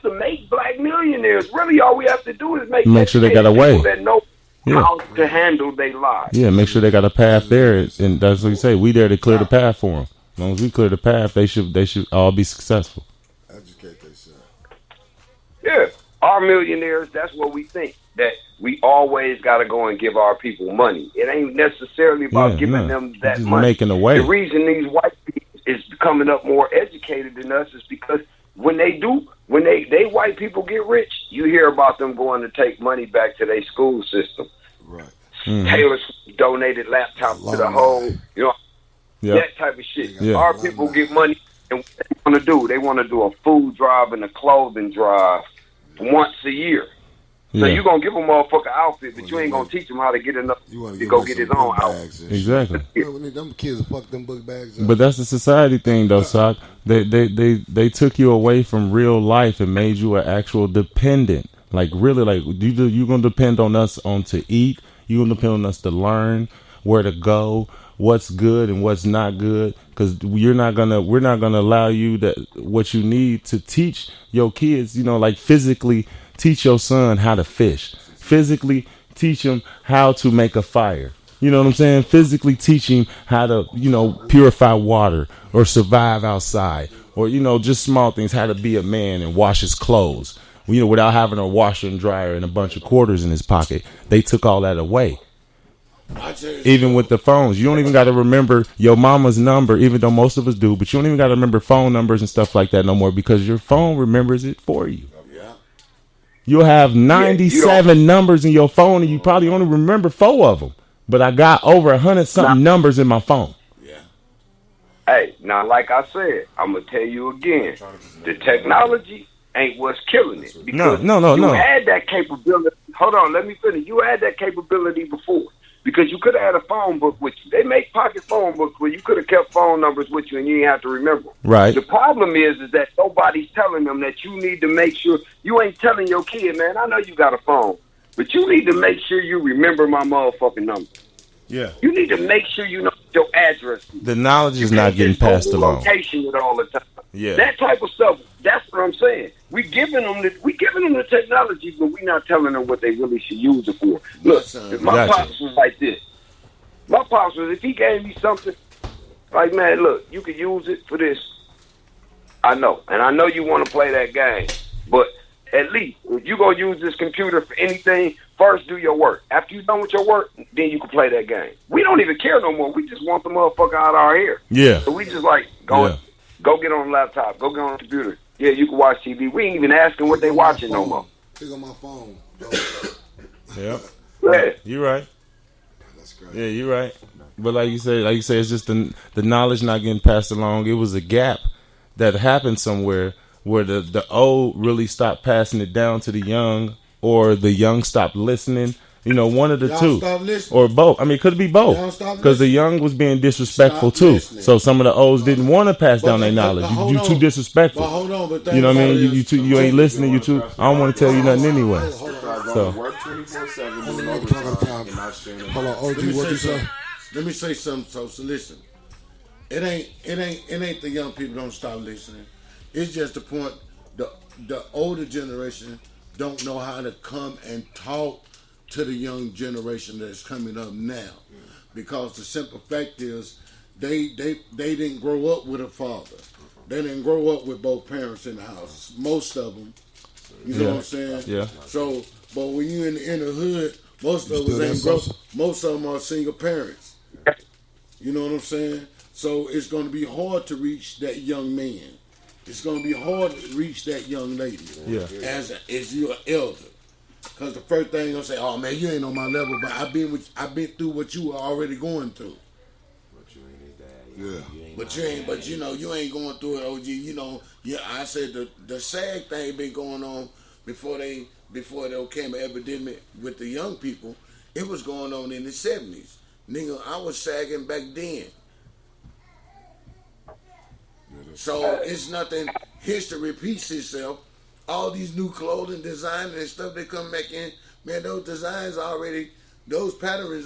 to make black millionaires. Really, all we have to do is make sure they got a way that know how to handle their lives. Yeah, make sure they got a path there, and that's what you say. We there to clear the path for them. As long as we clear the path, they should all be successful. Educate themselves. Yeah, our millionaires. That's what we think. That we always got to go and give our people money. It ain't necessarily about giving them that just money. Making a way. The reason these white people is coming up more educated than us is because when they white people get rich, you hear about them going to take money back to their school system. Right. Mm-hmm. Taylor donated laptops to the whole, that type of shit. Yeah. Our people get money, and what they want to do, they want to do a food drive and a clothing drive once a year. So you're going to give a motherfucker outfit, but you ain't going to teach him how to get enough to go get his own outfit. Exactly. Them kids fuck them book bags up. But that's the society thing, though, Sock. They took you away from real life and made you an actual dependent. Like, really, like, you're going to depend on us to eat. You're going to depend on us to learn where to go, what's good and what's not good. Because we're not gonna allow you what you need to teach your kids, like physically teach your son how to fish. Physically teach him how to make a fire. You know what I'm saying? Physically teach him how to, purify water or survive outside. Or, just small things, how to be a man and wash his clothes. Without having a washer and dryer and a bunch of quarters in his pocket. They took all that away. Even with the phones, you don't even got to remember your mama's number, even though most of us do, but you don't even got to remember phone numbers and stuff like that no more because your phone remembers it for you. You'll have 97 numbers in your phone and you probably only remember 4 of them. But I got over 100-something numbers in my phone. Yeah. Hey, now, like I said, I'm going to tell you again, the technology ain't what's killing it. Because you had that capability. Hold on, let me finish. You had that capability before. Because you could have had a phone book with you. They make pocket phone books where you could have kept phone numbers with you and you didn't have to remember. Right. The problem is that nobody's telling them that you need to make sure. You ain't telling your kid, man, I know you got a phone, but you need to make sure you remember my motherfucking number. Yeah. You need to make sure you know your address. The knowledge is not getting passed along. Location it all the time. Yeah. That type of stuff. That's what I'm saying. We giving them the technology, but we're not telling them what they really should use it for. Look, if my pops was like this. My pops was, if he gave me something, like, man, look, you could use it for this. I know. And I know you want to play that game. But at least, if you're going to use this computer for anything, first do your work. After you're done with your work, then you can play that game. We don't even care no more. We just want the motherfucker out of our hair. Yeah. So we just like, go get on the laptop. Go get on the computer. Yeah, you can watch TV. We ain't even asking what they watching no more. Pick on my phone. Yeah. Yeah. You're right. That's great. Yeah, you're right. But like you say, it's just the knowledge not getting passed along. It was a gap that happened somewhere where the old really stopped passing it down to the young, or the young stopped listening. One of the two, or both. I mean, it could be both, because the young was being disrespectful too. So some of the olds didn't want to pass down their knowledge. You too disrespectful. But hold on, you know what I mean? You ain't listening. You too. I don't want to tell you nothing anyway. So work 24/7. Hold on, OG, what you say? Let me say something. So listen, it ain't the young people don't stop listening. It's just the point. The older generation don't know how to come and talk to the young generation that's coming up now, because the simple fact is they didn't grow up with a father. They didn't grow up with both parents in the house. Most of them, you know what I'm saying? Yeah. So, but when you in the hood, most of us ain't grow. Most of them are single parents. You know what I'm saying? So it's going to be hard to reach that young man. It's going to be hard to reach that young lady. Yeah. As you're an elder. Because the first thing you're going to say, oh man, you ain't on my level, but I've been through what you were already going through. But you ain't his dad. Yeah. You ain't going through it, OG. I said the sad thing been going on before there came an epidemic with the young people. It was going on in the 70s. Nigga, I was sagging back then. So it's nothing. History repeats itself. All these new clothing designs and stuff they come back in, man, those patterns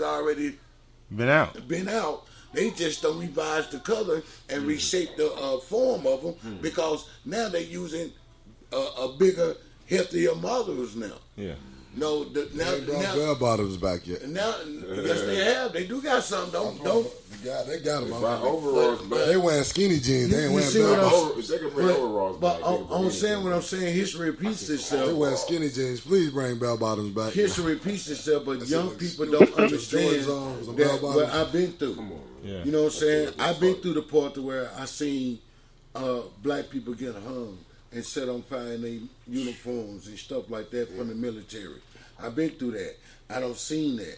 already been out. They just don't revise the color and reshape the form of them, because now they're using a bigger, healthier mothers now. Yeah. No, They brought bell bottoms back yet. Now, yes, they have. They do got some. Don't. They got them. Overalls back. They wearing skinny jeans. They ain't wearing see bell what bottoms. They can bring overalls But back. I'm saying what I'm saying. History repeats They itself. wearing skinny jeans. Please bring bell bottoms back. History repeats itself, but young people don't understand Jordans on, that bell what bottoms. I've been through. Yeah. You know what I'm saying? I've been through the part to where I seen black people get hung and set on fire in their uniforms and stuff like that from the military. I've been through that. I don't seen that.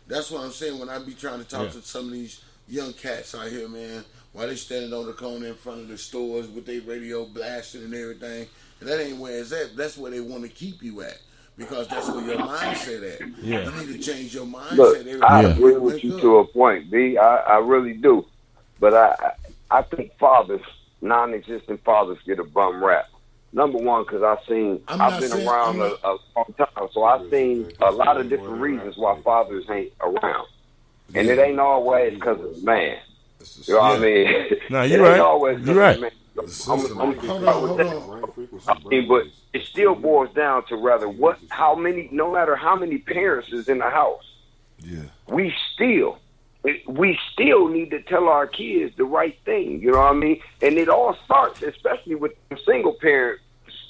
That's what I'm saying when I be trying to talk to some of these young cats out here, man, while they standing on the corner in front of the stores with their radio blasting and everything. And that ain't where it's at. That's where they want to keep you at. Because that's where your mindset at. Yeah. You need to change your mindset. Look, I agree with you to a point, B. I really do. But I think fathers, non-existent fathers, get a bum rap. Number one, because I've been around a long time, so I've seen a lot of different reasons why fathers ain't around. And it ain't always because of the man. You know what I mean? No, you're right. You're right. Hold on. I mean, but it still boils down to no matter how many parents is in the house, we still need to tell our kids the right thing. You know what I mean? And it all starts, especially with the single parent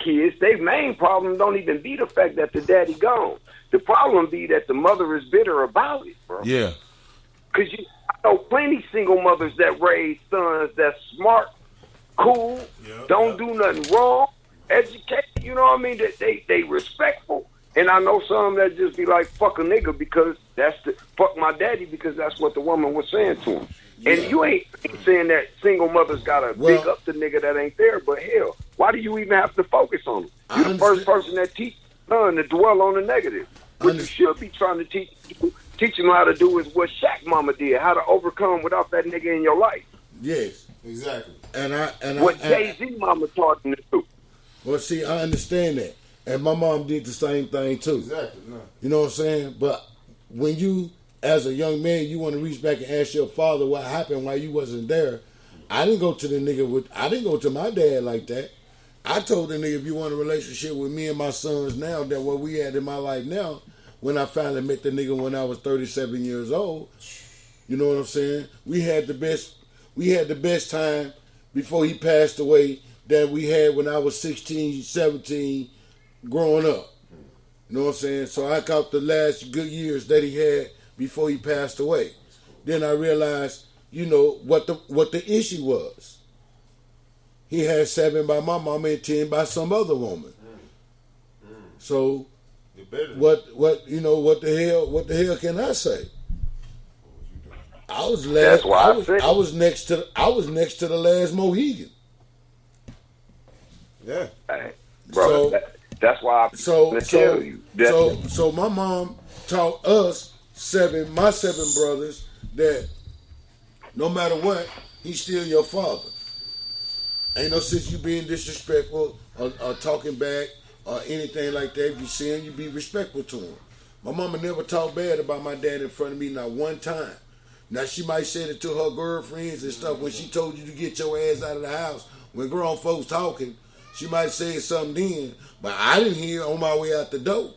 kids. Their main problem don't even be the fact that the daddy gone. The problem be that the mother is bitter about it, bro. Yeah. Because I know plenty single mothers that raise sons that's smart, cool, don't do nothing wrong, educated, you know what I mean? That they respectful. And I know some that just be like, fuck a nigga because fuck my daddy because that's what the woman was saying to him. Yeah. And you ain't saying that single mothers gotta big up the nigga that ain't there, but hell, why do you even have to focus on him? You're the first person that teach son to dwell on the negative. What you should be trying to teach him how to do is what Shaq mama did, how to overcome without that nigga in your life. Yes. Exactly. And what Jay-Z mama taught him to do. Well, see, I understand that. And my mom did the same thing, too. Exactly. No. You know what I'm saying? But when you, as a young man, you want to reach back and ask your father what happened while you wasn't there, I didn't go to my dad like that. I told the nigga, if you want a relationship with me and my sons now, that what we had in my life now, when I finally met the nigga when I was 37 years old, you know what I'm saying? We had the best time before he passed away that we had when I was 16, 17, growing up. You know what I'm saying? So I caught the last good years that he had before he passed away. Then I realized, you know, what the issue was. He had 7 by my mama and 10 by some other woman. So what the hell can I say? I was last. I was next to the last Mohegan. Yeah, bro. So, that's why I tell you. So my mom taught us my 7 brothers that no matter what, he's still your father. Ain't no sense you being disrespectful or talking back or anything like that. If you see him, you be respectful to him. My mama never talked bad about my dad in front of me, not one time. Now, she might say it to her girlfriends and stuff when she told you to get your ass out of the house. When grown folks talking, she might say something then, but I didn't hear on my way out the door.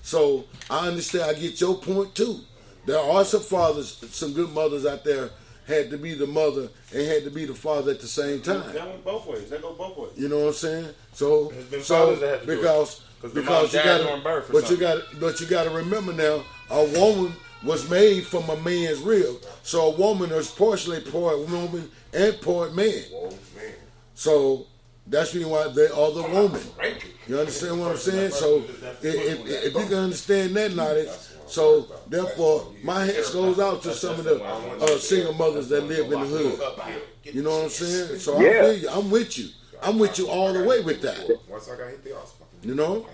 So I understand, I get your point too. There are some fathers, some good mothers out there had to be the mother and had to be the father at the same time. That went both ways. That go both ways. You know what I'm saying? So because you got to remember now, a woman was made from a man's rib. So a woman is partially part woman and part man. So that's why they are the woman. You understand what I'm saying? So if you can understand that knowledge, so therefore my hands goes out to some of the single mothers that live in the hood. You know what I'm saying? So I feel you. I'm with you. I'm with you all the way with that. You know?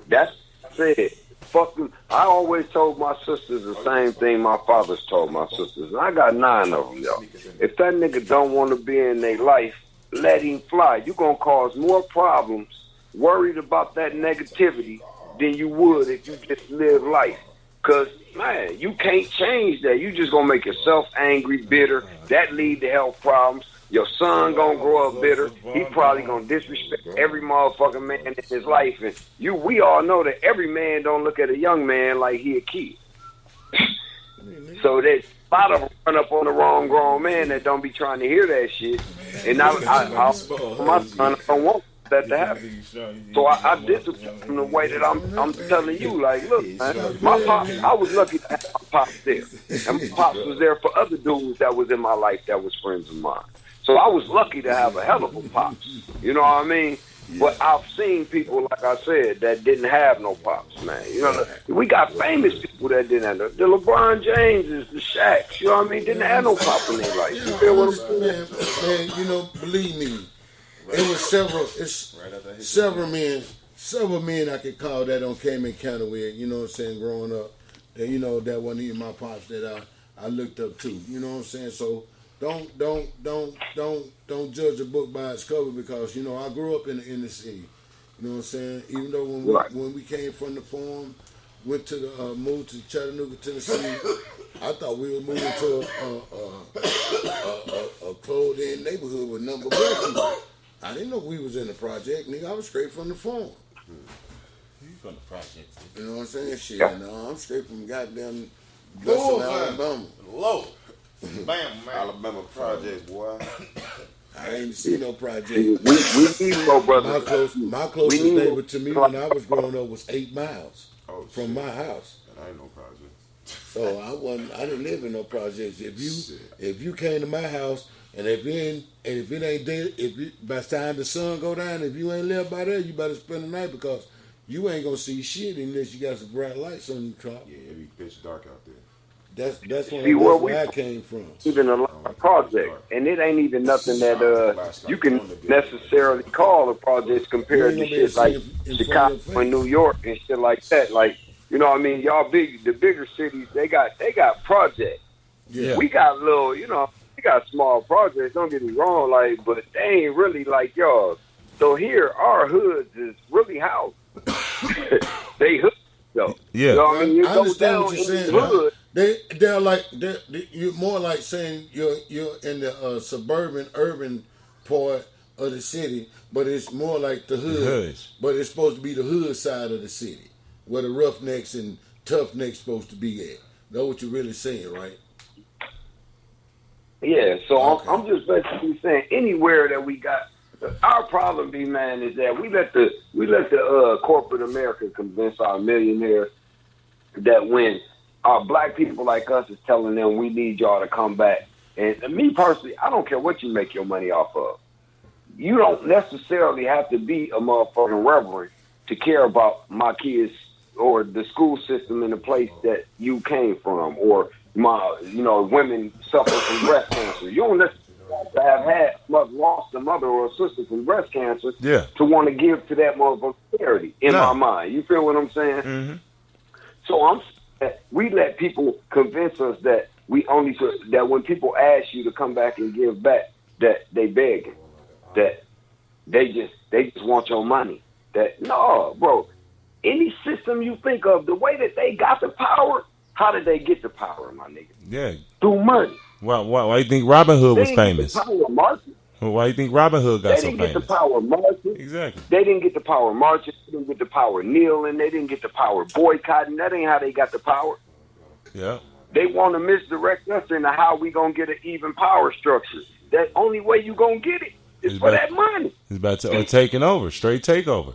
That's it. Fuck them. I always told my sisters the same thing my fathers told my sisters. And I got 9 of them, yo. If that nigga don't want to be in their life, let him fly. You're going to cause more problems worried about that negativity than you would if you just live life. Because, man, you can't change that. You just going to make yourself angry, bitter. That lead to health problems. Your son gonna grow up bitter. He probably gonna disrespect every motherfucking man in his life. And we all know that every man don't look at a young man like he a kid. So there's a lot of them run up on the wrong grown man that don't be trying to hear that shit. And my son, I don't want that to happen. So I discipline him the way that I'm telling you, like, look, man, my pops, I was lucky to have my pops there. And my pops was there for other dudes that was in my life that was friends of mine. So I was lucky to have a hell of a pops. You know what I mean? But I've seen people, like I said, that didn't have no pops, man. You know, we got famous people that didn't have the LeBron Jameses, the Shaqs, you know what I mean? Didn't have no pop in their life. You feel what I'm saying? Man, you know, believe me, it was several men I could call that on came in County with, you know what I'm saying, growing up. And, you know, that wasn't even my pops that I looked up to. You know what I'm saying? So don't judge a book by its cover, because, you know, I grew up in the inner city. You know what I'm saying? Even though when we came from the farm, moved to Chattanooga, Tennessee, I thought we were moving to a closed-in neighborhood with number black people. I didn't know we was in the project, nigga. I was straight from the farm. You from the project? You know what I'm saying? Shit, no, I'm straight from goddamn Alabama. Low. Bam, Alabama project, boy. I ain't seen no project. We need no brothers. My closest neighbor to me when I was growing up was 8 miles from my house. And I ain't no project. So I didn't live in no projects. If you came to my house and if it ain't there, by the time the sun go down, if you ain't live by there, you better spend the night, because you ain't gonna see shit unless you got some bright lights on the top. Yeah, it be pitch dark out there. That's where I came from. Even a lot of projects, and it ain't even nothing that you can necessarily call a project compared to shit like Chicago and New York and shit like that. Like, you know what I mean? The bigger cities, they got projects. Yeah. We got little, you know, we got small projects, don't get me wrong, like, but they ain't really like y'all. So here, our hoods is really house. They hood, though. Yeah. You know what I mean? You I go understand down what you're in saying. the hood. They're like you're more like saying you're in the suburban urban part of the city, but it's more like the hood. But it's supposed to be the hood side of the city, where the roughnecks and toughnecks supposed to be at. That's what you're really saying, right? Yeah. So Okay. I'm just basically saying anywhere that we got. Our problem, man, is that we let the corporate America convince our millionaires that when our black people like us is telling them we need y'all to come back. And me personally, I don't care what you make your money off of. You don't necessarily have to be a motherfucking reverend to care about my kids or the school system in the place that you came from, or women suffer from breast cancer. You don't necessarily have lost a mother or a sister from breast cancer to want to give to that motherfucking charity, in my mind. You feel what I'm saying? Mm-hmm. So we let people convince us that that when people ask you to come back and give back, that they begging, that they just want your money. That no, bro. Any system you think of, the way that they got the power, how did they get the power, my nigga? Yeah. Through money. Why do you think Robin Hood was famous? Why do you think Robin Hood got so famous? They didn't get the power marching. Exactly. They didn't get the power marching. They didn't get the power kneeling. They didn't get the power boycotting. That ain't how they got the power. Yeah. They want to misdirect us into how we going to get an even power structure. That only way you going to get it is for that money. It's about taking over, straight takeover.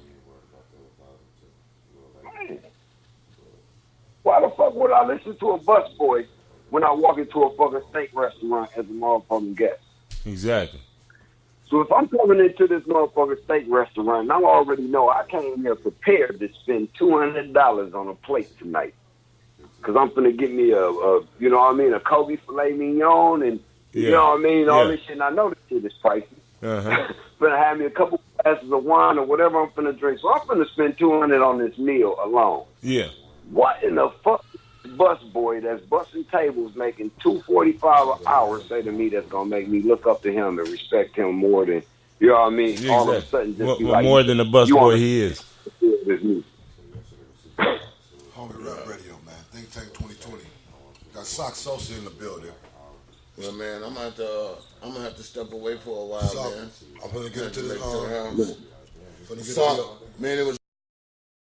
Why the fuck would I listen to a busboy when I walk into a fucking steak restaurant as a motherfucking guest? Exactly. So if I'm coming into this motherfucking steak restaurant, and I already know I came here prepared to spend $200 on a plate tonight, because I'm finna get me a Kobe filet mignon, and you know what I mean, all this shit. And I know this shit is pricey. Finna have me a couple glasses of wine or whatever I'm finna drink. So I'm finna spend $200 on this meal alone. Yeah. What in the fuck bus boy that's busting tables making $245 an hour say to me that's gonna make me look up to him and respect him more than, you know what I mean? Exactly. All of a sudden just be like, more than the bus boy he is. Homie Rap Radio, man. Think Tank 2020. Got Sock Sosa in the building. Well, man, I'm gonna have to step away for a while, So, man. I'm gonna get into this. So, man, it was.